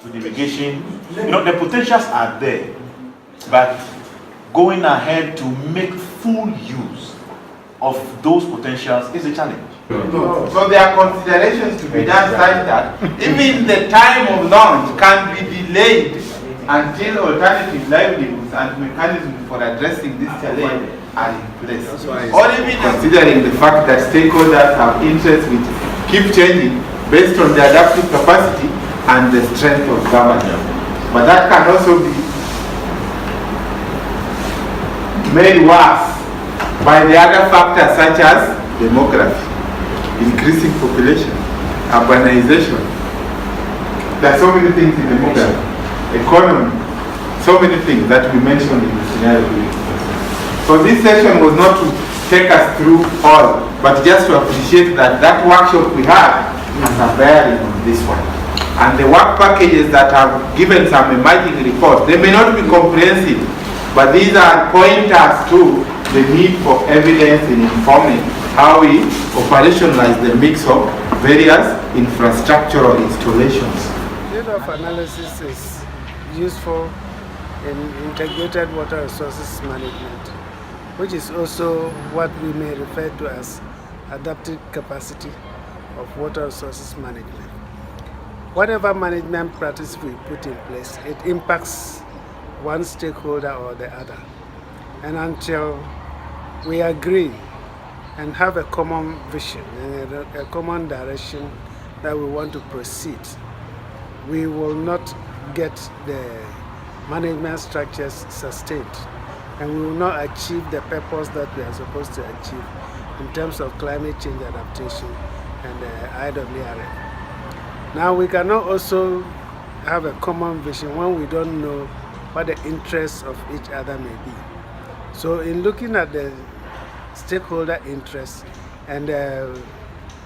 to the irrigation. The potentials are there, but going ahead to make full use of those potentials is a challenge. So there are considerations to be done such that even the time of launch can be delayed until alternative livelihoods and mechanisms for addressing this challenge are in place. Or even considering the fact that stakeholders have interests which keep changing based on the adaptive capacity and the strength of governance. But that can also be made worse by the other factors such as demography, increasing population, urbanization. There are so many things in demography, economy, so many things that we mentioned in the scenario. So this session was not to take us through all, but just to appreciate that that workshop we had has a bearing on this one. And the work packages that have given some emerging reports, they may not be comprehensive, but these are pointers to the need for evidence in informing how we operationalize the mix of various infrastructural installations. Trade-off analysis is useful in integrated water resources management, which is also what we may refer to as adaptive capacity of water resources management. Whatever management practice we put in place, it impacts one stakeholder or the other. And until we agree and have a common vision and a common direction that we want to proceed, we will not get the management structures sustained, and we will not achieve the purpose that we are supposed to achieve in terms of climate change adaptation and IWRF. Now, we cannot also have a common vision when we don't know what the interests of each other may be. So in looking at the stakeholder interests and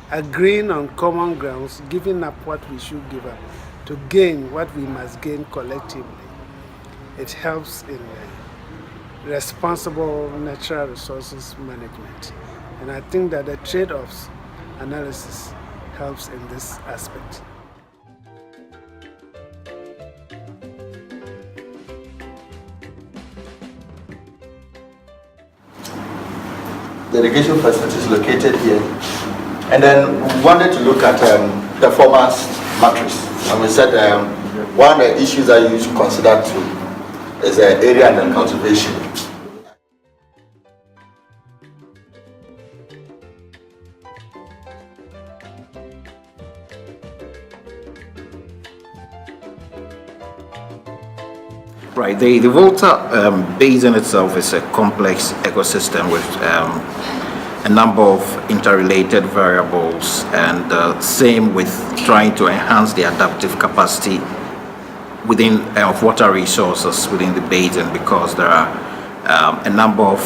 agreeing on common grounds, giving up what we should give up to gain what we must gain collectively, it helps in responsible natural resources management. And I think that the trade-offs analysis helps in this aspect. The irrigation facility is located here. And then we wanted to look at performance matrix. And we said one of the issues that you should consider too is area and cultivation. Right, the Volta basin itself is a complex ecosystem with a number of interrelated variables, and same with trying to enhance the adaptive capacity within of water resources within the basin, because there are a number of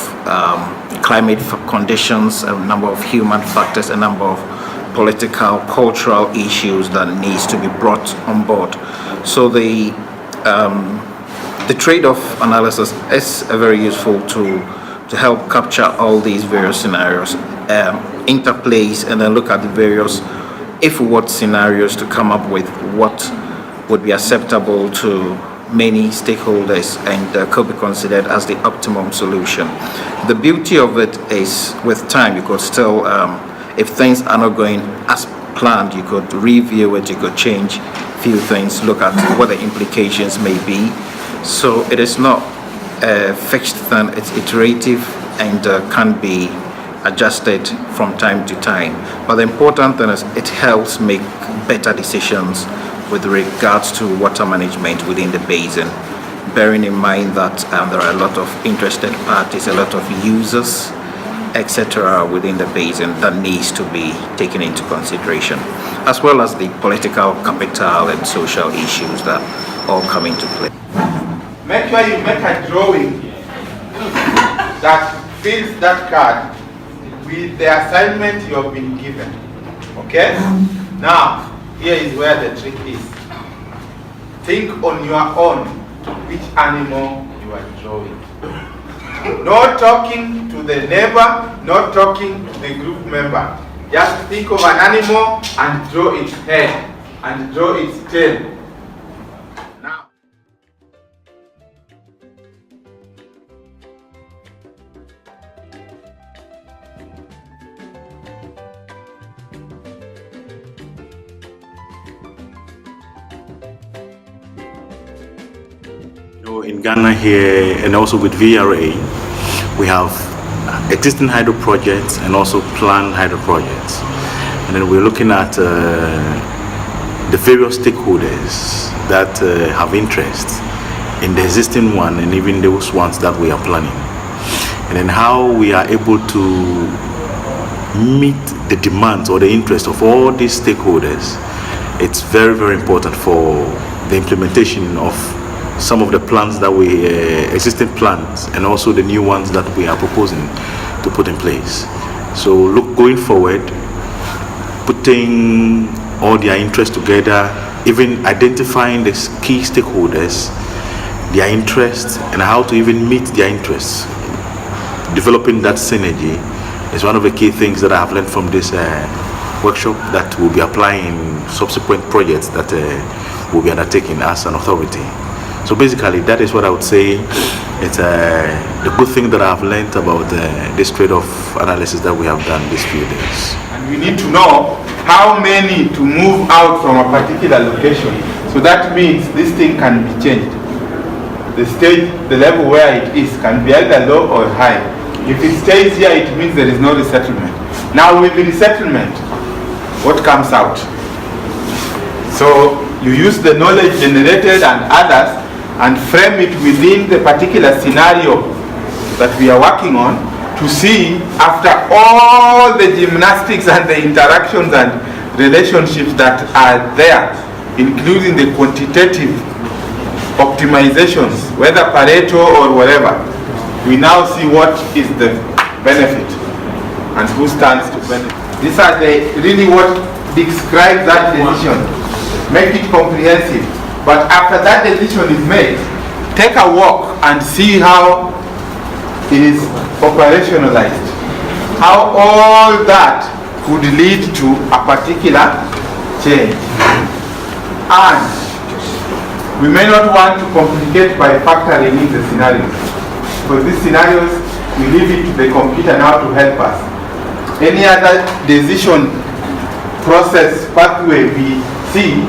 climate conditions, a number of human factors, a number of political, cultural issues that needs to be brought on board. So the trade-off analysis is a very useful tool to help capture all these various scenarios, interplays, and then look at the various if-what scenarios to come up with what would be acceptable to many stakeholders and could be considered as the optimum solution. The beauty of it is, with time, you could still, if things are not going as planned, you could review it, you could change a few things, look at what the implications may be. So it is not a fixed thing, it's iterative and can be adjusted from time to time. But the important thing is it helps make better decisions with regards to water management within the basin, bearing in mind that there are a lot of interested parties, a lot of users, etc. within the basin that needs to be taken into consideration, as well as the political capital and social issues that all come into play. Make sure you make a drawing that fills that card with the assignment you have been given. Okay? Now, here is where the trick is. Think on your own which animal you are drawing. Not talking to the neighbor, not talking to the group member. Just think of an animal and draw its head and draw its tail. In Ghana here and also with VRA, we have existing hydro projects and also planned hydro projects. And then we're looking at the various stakeholders that have interest in the existing one and even those ones that we are planning. And then how we are able to meet the demands or the interest of all these stakeholders. It's very, very important for the implementation of some of the plans that we, existing plans, and also the new ones that we are proposing to put in place. So going forward, putting all their interests together, even identifying the key stakeholders, their interests, and how to even meet their interests, developing that synergy is one of the key things that I have learned from this workshop that we'll be applying in subsequent projects that we'll be undertaking as an authority. So basically, that is what I would say. It's the good thing that I've learned about this trade-off analysis that we have done these few days. And we need to know how many to move out from a particular location. So that means this thing can be changed. The stage, the level where it is can be either low or high. If it stays here, it means there is no resettlement. Now with the resettlement, what comes out? So you use the knowledge generated and others and frame it within the particular scenario that we are working on to see, after all the gymnastics and the interactions and relationships that are there, including the quantitative optimizations, whether Pareto or whatever, we now see what is the benefit and who stands to benefit. These are really what describes that decision. Make it comprehensive. But after that decision is made, take a walk and see how it is operationalized. How all that could lead to a particular change. And we may not want to complicate by factoring in the scenarios. For these scenarios, we leave it to the computer now to help us. Any other decision process pathway we see,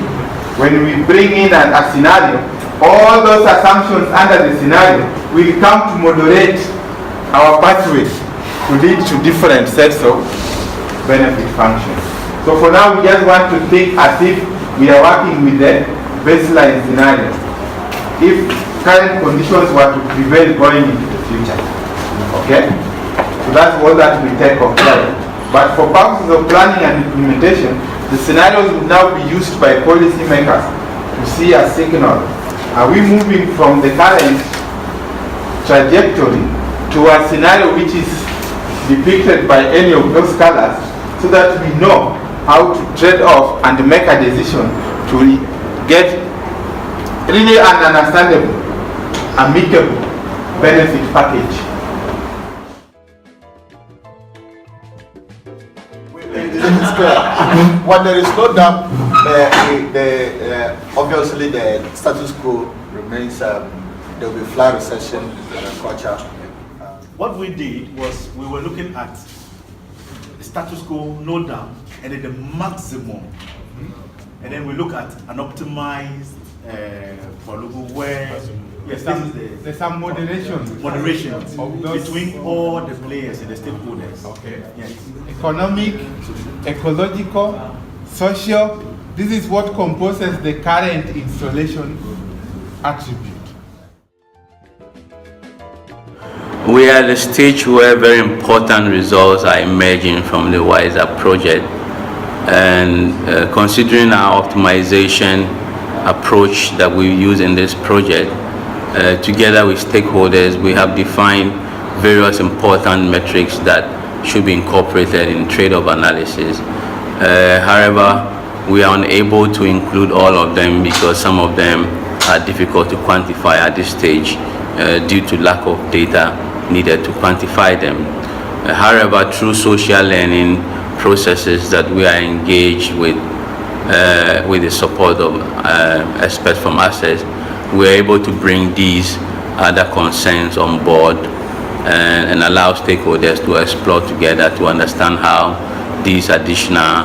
when we bring in a scenario, all those assumptions under the scenario will come to moderate our pathways to lead to different sets of benefit functions. So for now, we just want to think as if we are working with the baseline scenario. If current conditions were to prevail going into the future. Okay? So that's all that we take of that. But for purposes of planning and implementation, the scenarios will now be used by policymakers to see a signal. Are we moving from the current trajectory to a scenario which is depicted by any of those colors, so that we know how to trade off and make a decision to get really an understandable, amicable benefit package. It's clear. When there is no doubt, obviously the status quo remains. There will be flat recession in agriculture. What we did was we were looking at the status quo, no doubt, and then the maximum. And then we look at an optimized where yes, there's some moderation between all the players and the stakeholders. Okay. Yes. Economic, ecological, social. This is what composes the current installation attribute. We are at a stage where very important results are emerging from the WISER project, and considering our optimization approach that we use in this project, together with stakeholders, we have defined various important metrics that should be incorporated in trade-off analysis. However, we are unable to include all of them because some of them are difficult to quantify at this stage due to lack of data needed to quantify them. However, through social learning processes that we are engaged with the support of experts from ACCESS, we are able to bring these other concerns on board and allow stakeholders to explore together to understand how these additional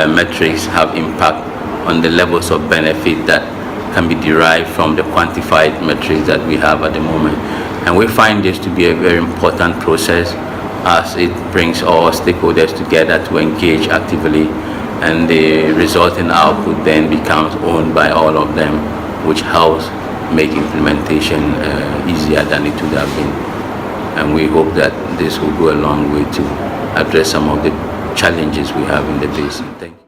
metrics have impact on the levels of benefit that can be derived from the quantified metrics that we have at the moment. And we find this to be a very important process, as it brings all stakeholders together to engage actively, and the resulting output then becomes owned by all of them, which helps make implementation easier than it would have been. And we hope that this will go a long way to address some of the challenges we have in the basin. Thank you.